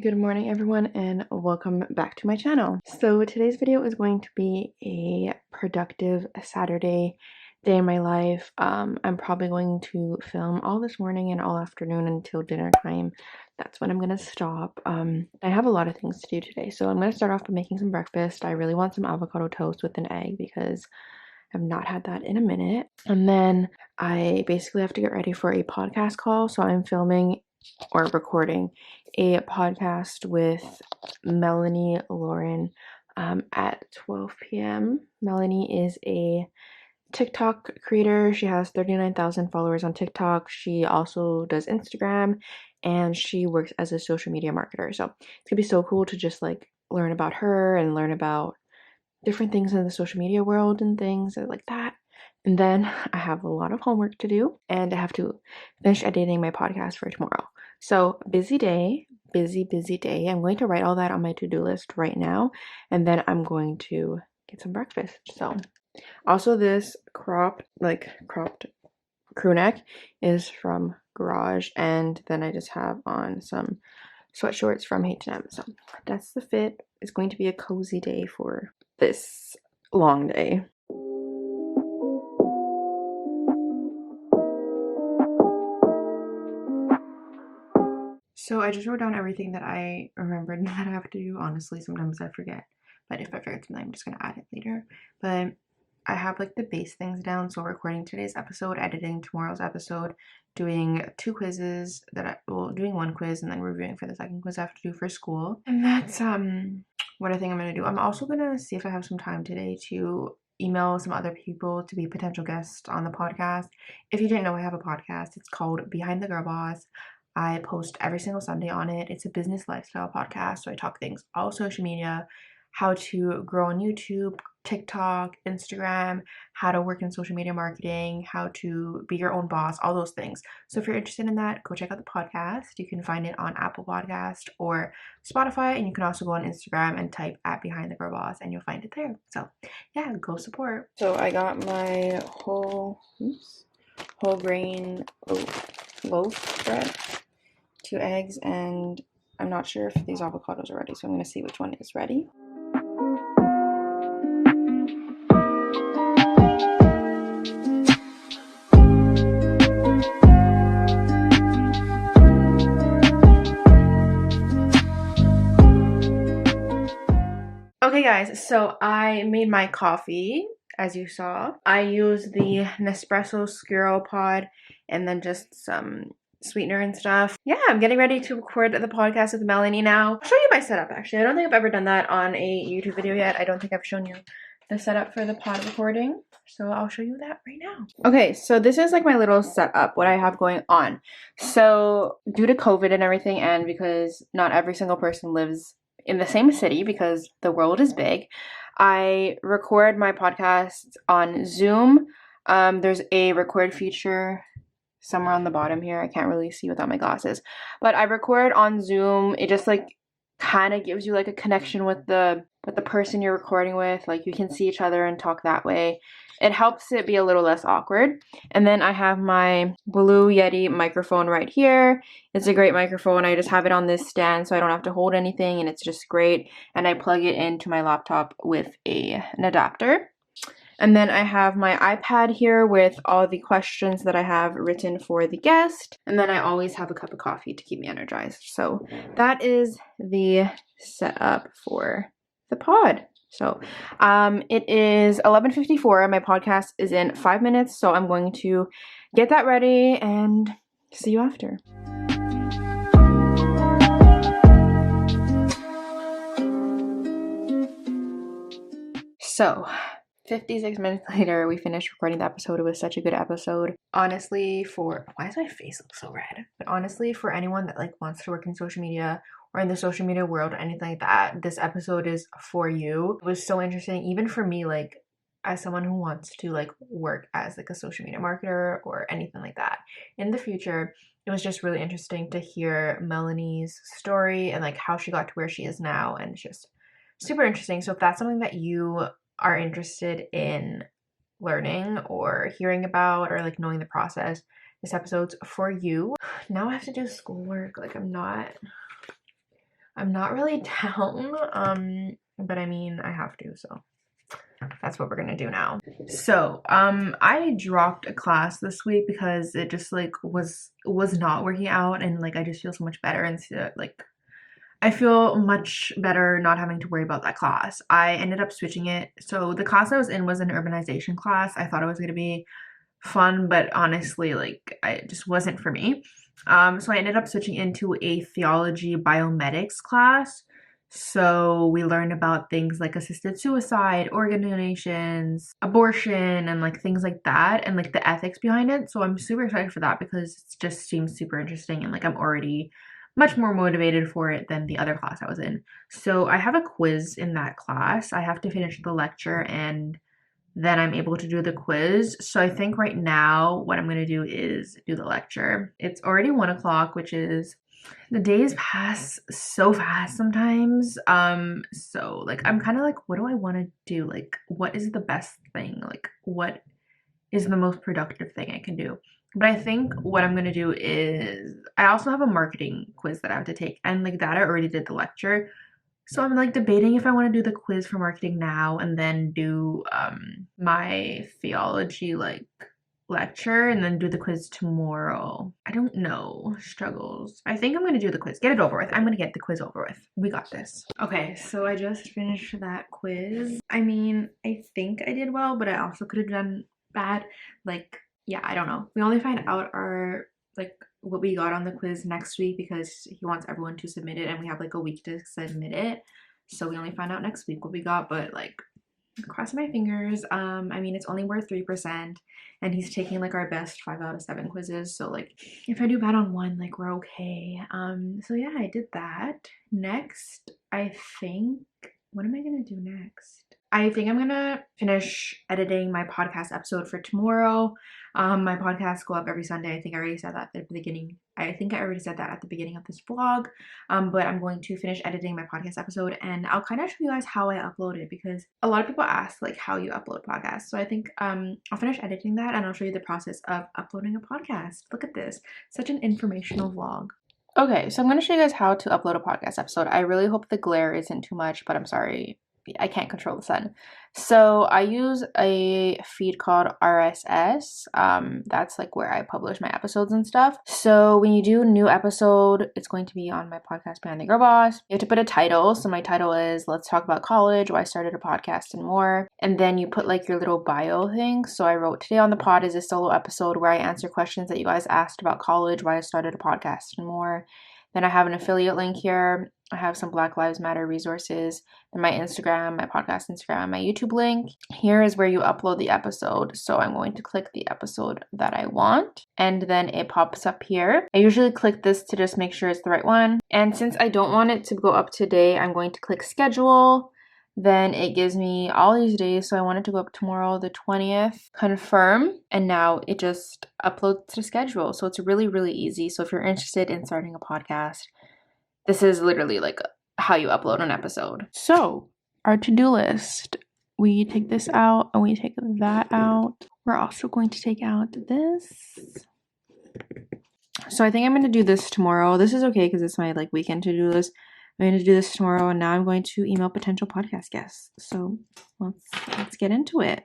Good morning everyone and welcome back to my channel. So today's video is going to be a productive Saturday day in my life. I'm probably going to film all this morning and all afternoon until dinner time. That's when I'm gonna stop. I have a lot of things to do today, so I'm gonna start off by making some breakfast. I really want some avocado toast with an egg because I've not had that in a minute. And then I basically have to get ready for a podcast call, so I'm filming or recording a podcast with Melanie Lauren at 12 p.m. Melanie is a TikTok creator. She has 39,000 followers on TikTok. She also does Instagram and she works as a social media marketer. So it's gonna be so cool to just like learn about her and learn about different things in the social media world and things like that. And then I have a lot of homework to do and I have to finish editing my podcast for tomorrow. So busy day, busy day. I'm going to write all that on my to-do list right now and then I'm going to get some breakfast. So also this cropped crew neck is from Garage, and then I just have on some sweat shorts from H&M. So that's the fit. It's going to be a cozy day for this long day. So I just wrote down everything that I remembered that I have to do. Honestly, sometimes I forget, but if I forget something, I'm just gonna add it later. But I have like the base things down. So recording today's episode, editing tomorrow's episode, doing two quizzes doing one quiz and then reviewing for the second quiz I have to do for school. And that's what I think I'm gonna do. I'm also gonna see if I have some time today to email some other people to be potential guests on the podcast. If you didn't know, I have a podcast. It's called Behind the Girl Boss. I post every single Sunday on it. It's a business lifestyle podcast. So I talk things all social media, how to grow on YouTube, TikTok, Instagram, how to work in social media marketing, how to be your own boss, all those things. So if you're interested in that, go check out the podcast. You can find it on Apple Podcast or Spotify, and you can also go on Instagram and type at Behind the Girl Boss and you'll find it there. So yeah, go support. So I got my whole grain loaf bread, 2 eggs, and I'm not sure if these avocados are ready, so I'm going to see which one is ready. Okay guys, so I made my coffee, as you saw. I used the Nespresso Squirrel pod and then just some sweetener and stuff. Yeah, I'm getting ready to record the podcast with Melanie now. I'll show you my setup actually. I don't think I've ever done that on a YouTube video yet. I don't think I've shown you the setup for the pod recording. So I'll show you that right now. Okay, so this is like my little setup, what I have going on. So due to COVID and everything, and because not every single person lives in the same city because the world is big, I record my podcasts on Zoom. There's a record feature somewhere on the bottom here. I can't really see without my glasses, but I record on Zoom. It just like kind of gives you like a connection with the person you're recording with. Like you can see each other and talk that way. It helps it be a little less awkward. And then I have my Blue Yeti microphone right here. It's a great microphone. I just have it on this stand so I don't have to hold anything, and it's just great. And I plug it into my laptop with an adapter. And then I have my iPad here with all the questions that I have written for the guest. And then I always have a cup of coffee to keep me energized. So that is the setup for the pod. So it is 11:54 and my podcast is in 5 minutes. So I'm going to get that ready and see you after. So 56 minutes later, we finished recording the episode. It was such a good episode. Honestly, why does my face look so red? But honestly, for anyone that like wants to work in social media or in the social media world or anything like that, this episode is for you. It was so interesting, even for me, like as someone who wants to like work as like a social media marketer or anything like that in the future. It was just really interesting to hear Melanie's story and like how she got to where she is now, and it's just super interesting. So if that's something that you are interested in learning or hearing about or like knowing the process, this episode's for you. Now I have to do schoolwork. Like I'm I'm not really down, but I mean, I have to, so that's what we're gonna do now. So, I dropped a class this week because it just like was not working out, and like I just feel so much better, and so, like I feel much better not having to worry about that class. I ended up switching it. So the class I was in was an urbanization class. I thought it was gonna be fun, but honestly, like it just wasn't for me. So I ended up switching into a theology biomedics class. So we learned about things like assisted suicide, organ donations, abortion, and like things like that, and like the ethics behind it. So I'm super excited for that because it just seems super interesting, and like I'm already much more motivated for it than the other class I was in. So I have a quiz in that class. I have to finish the lecture and then I'm able to do the quiz. So I think right now what I'm going to do is do the lecture. It's already 1 o'clock, which is, the days pass so fast sometimes. So like I'm kind of like, what do I want to do? Like, what is the best thing? Like, what is the most productive thing I can do? But I think what I'm going to do is, I also have a marketing quiz that I have to take, and like that I already did the lecture. So I'm like debating if I want to do the quiz for marketing now and then do my theology like lecture and then do the quiz tomorrow. I don't know. Struggles. I think I'm going to do the quiz. Get it over with. I'm going to get the quiz over with. We got this. Okay, so I just finished that quiz. I mean, I think I did well, but I also could have done bad. Like, yeah, I don't know. We only find out our like what we got on the quiz next week because he wants everyone to submit it, and we have like a week to submit it. So we only find out next week what we got, but like crossing my fingers. I mean, it's only worth 3%, and he's taking like our best 5 out of 7 quizzes. So like if I do bad on one, like we're okay. So yeah, I did that. Next, I think, what am I gonna do next? I think I'm gonna finish editing my podcast episode for tomorrow. My podcasts go up every Sunday. I think I already said that at the beginning. I think I already said that at the beginning of this vlog. But I'm going to finish editing my podcast episode, and I'll kind of show you guys how I upload it, because a lot of people ask like how you upload podcasts. So I think I'll finish editing that, and I'll show you the process of uploading a podcast. Look at this, such an informational vlog. Okay, so I'm going to show you guys how to upload a podcast episode. I really hope the glare isn't too much, but I'm sorry, I can't control the sun. So I use a feed called RSS. That's like where I publish my episodes and stuff. So when you do a new episode, it's going to be on my podcast, Behind the Girl Boss. You have to put a title. So my title is Let's Talk About College, Why I Started a Podcast, and more. And then you put like your little bio thing. So I wrote, today on the pod is a solo episode where I answer questions that you guys asked about college, why I started a podcast, and more. Then I have an affiliate link here. I have some Black Lives Matter resources, and my Instagram, my podcast Instagram, my YouTube link. Here is where you upload the episode. So I'm going to click the episode that I want, and then it pops up here. I usually click this to just make sure it's the right one. And since I don't want it to go up today, I'm going to click schedule. Then it gives me all these days. So I want it to go up tomorrow, the 20th, confirm. And now it just uploads to schedule. So it's really, really easy. So if you're interested in starting a podcast, this is literally like how you upload an episode. So our to-do list, we take this out and we take that out. We're also going to take out this. So I think I'm going to do this tomorrow. This is okay because it's my like weekend to-do list. I'm going to do this tomorrow, and now I'm going to email potential podcast guests. So let's get into it.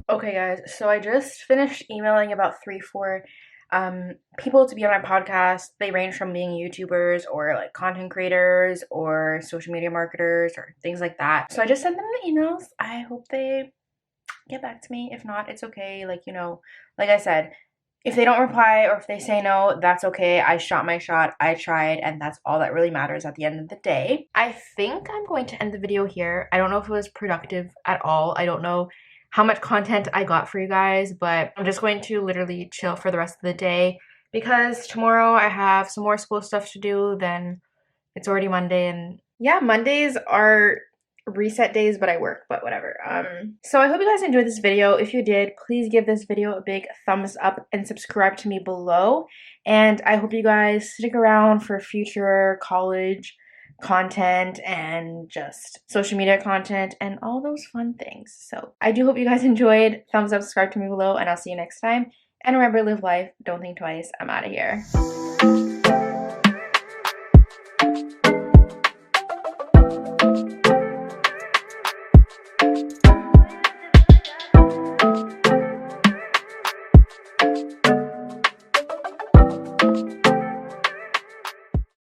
Okay, guys. So I just finished emailing about 3-4 people to be on my podcast. They range from being YouTubers or like content creators or social media marketers or things like that. So I just sent them the emails. I hope they get back to me. If not, it's okay. Like, you know, like I said, if they don't reply or if they say no, that's okay. I shot my shot. I tried, and that's all that really matters at the end of the day. I think I'm going to end the video here. I don't know if it was productive at all. I don't know how much content I got for you guys, but I'm just going to literally chill for the rest of the day because tomorrow I have some more school stuff to do. Then it's already Monday, and yeah, Mondays are reset days, but I work, but whatever. So I hope you guys enjoyed this video. If you did, please give this video a big thumbs up and subscribe to me below. And I hope you guys stick around for future college content and just social media content and all those fun things. So I do hope you guys enjoyed. Thumbs up, subscribe to me below, and I'll see you next time. And remember, live life, don't think twice. I'm out of here.